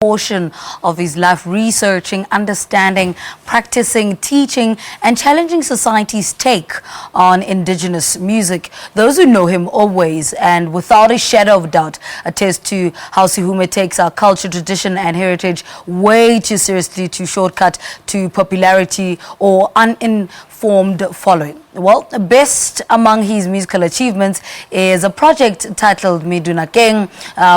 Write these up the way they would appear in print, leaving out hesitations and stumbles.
portion of his life researching, understanding, practicing, teaching and challenging society's take on indigenous music. Those who know him always and without a shadow of doubt attest to how Sehume takes our culture, tradition and heritage way too seriously to shortcut to popularity or uninformed following. Well, best among his musical achievements is a project titled Medu-Nakeng,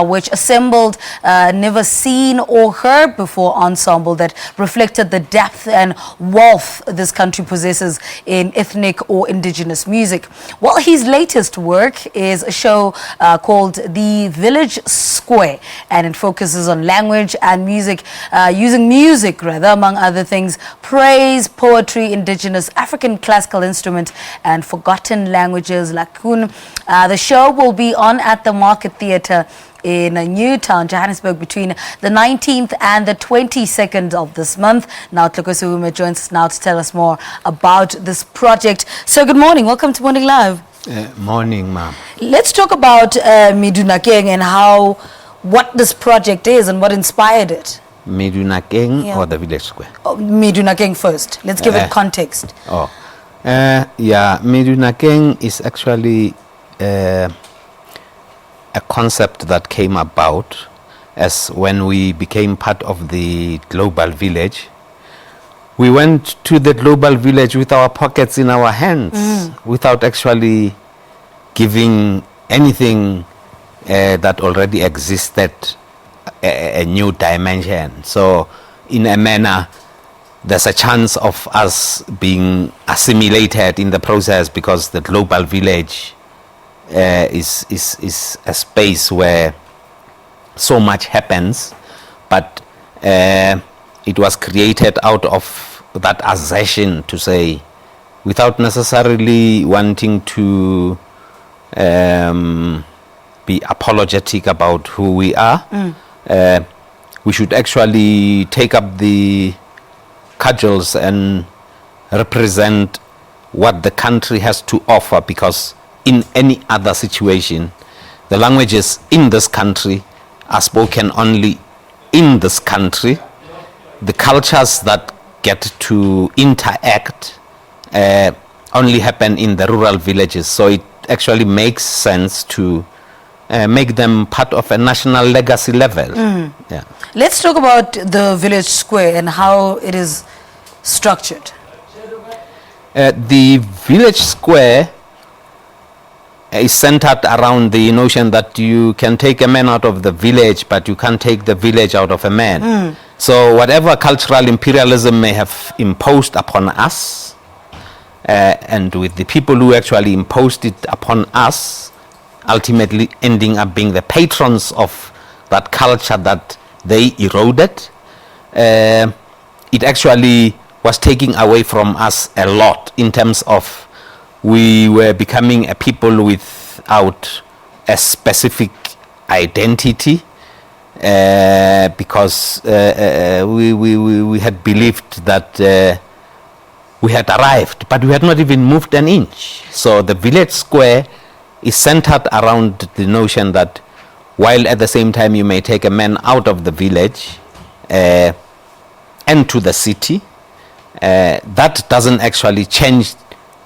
which assembled never seen or heard before ensemble that reflected the depth and wealth this country possesses in ethnic or indigenous music. Well, his latest work is a show called The Village Square, and it focuses on language and music, using music rather, among other things, praise, poetry, indigenous, African classical instruments and forgotten languages like Kun. The show will be on at the Market Theatre in Newtown, Johannesburg, between the 19th and the 22nd of this month. Now, Tlokwe Sehume joins us now to tell us more about this project. So, good morning. Welcome to Morning Live. Morning, ma'am. Let's talk about Medu-Nakeng and what this project is and what inspired it. Medu-Nakeng or the Village Square? Oh, Medu-Nakeng first. Let's give it context. Medu-Nakeng is actually a concept that came about as when we became part of the global village. We went to the global village with our pockets in our hands without actually giving anything that already existed a new dimension. So in a manner, there's a chance of us being assimilated in the process, because the global village is a space where so much happens, but it was created out of that assertion to say, without necessarily wanting to be apologetic about who we are, we should actually take up the cudgels and represent what the country has to offer, because in any other situation, the languages in this country are spoken only in this country. The cultures that get to interact only happen in the rural villages. So it actually makes sense to make them part of a national legacy level. Yeah. Let's talk about the Village Square and how it is structured. The Village Square is centered around the notion that you can take a man out of the village, but you can't take the village out of a man. So whatever cultural imperialism may have imposed upon us, and with the people who actually imposed it upon us, ultimately ending up being the patrons of that culture that they eroded, it actually was taking away from us a lot, in terms of we were becoming a people without a specific identity, because we had believed that we had arrived, but we had not even moved an inch. So the Village Square is centered around the notion that while at the same time you may take a man out of the village and to the city, that doesn't actually change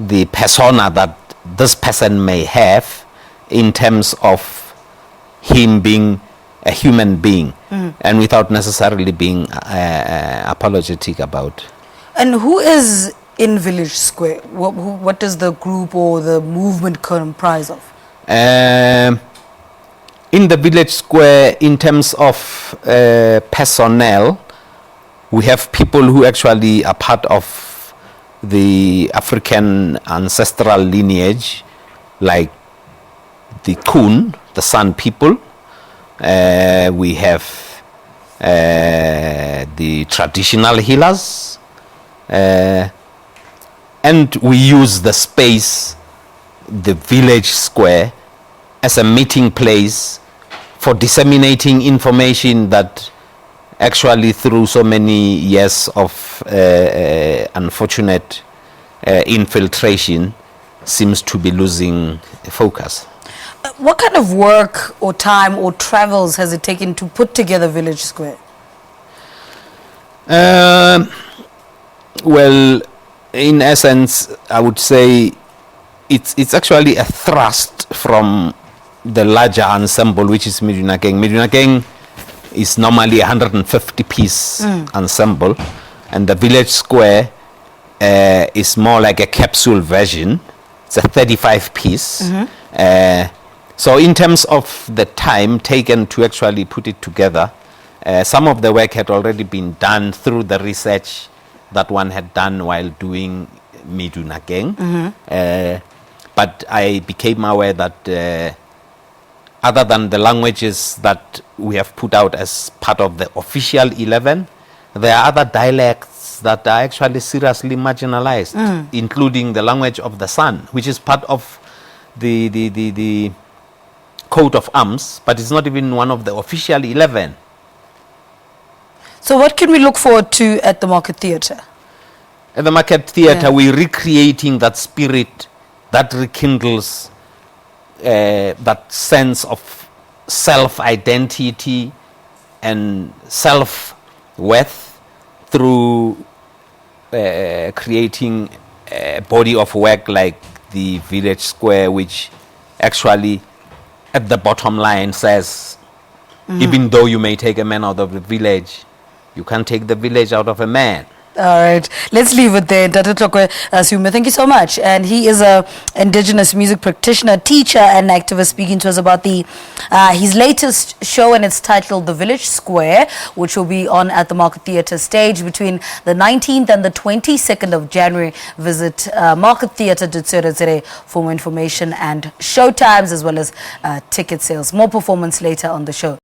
the persona that this person may have in terms of him being a human being, and without necessarily being apologetic about. And who is in Village Square? What does the group or the movement comprise of? In the Village Square, in terms of personnel, we have people who actually are part of the African ancestral lineage, like the Kun, the San people. We have the traditional healers, and we use the space, the Village Square, as a meeting place for disseminating information that actually, through so many years of unfortunate infiltration, seems to be losing focus. What kind of work or time or travels has it taken to put together Village Square? Well, in essence, I would say it's actually a thrust from the larger ensemble, which is Medu-Nakeng. Medu-Nakeng is normally a 150-piece ensemble, and the village square is more like a capsule version. It's a 35-piece. So in terms of the time taken to actually put it together, some of the work had already been done through the research that one had done while doing Medu-Nakeng. But I became aware that other than the languages that we have put out as part of the official 11, there are other dialects that are actually seriously marginalized, including the language of the San, which is part of the coat of arms, but it's not even one of the official 11. So what can we look forward to at the Market Theatre? At the Market Theatre, we're recreating that spirit that rekindles that sense of self-identity and self-worth through creating a body of work like the village square, which actually at the bottom line says, even though you may take a man out of the village, you can't take the village out of a man. All right, let's leave it there. Tlokwe Sehume, thank you so much. And he is a indigenous music practitioner, teacher, and activist, speaking to us about his latest show, and it's titled The Village Square, which will be on at the Market Theatre stage between the 19th and the 22nd of January. Visit markettheatre.co.za for more information and show times as well as ticket sales. More performance later on the show.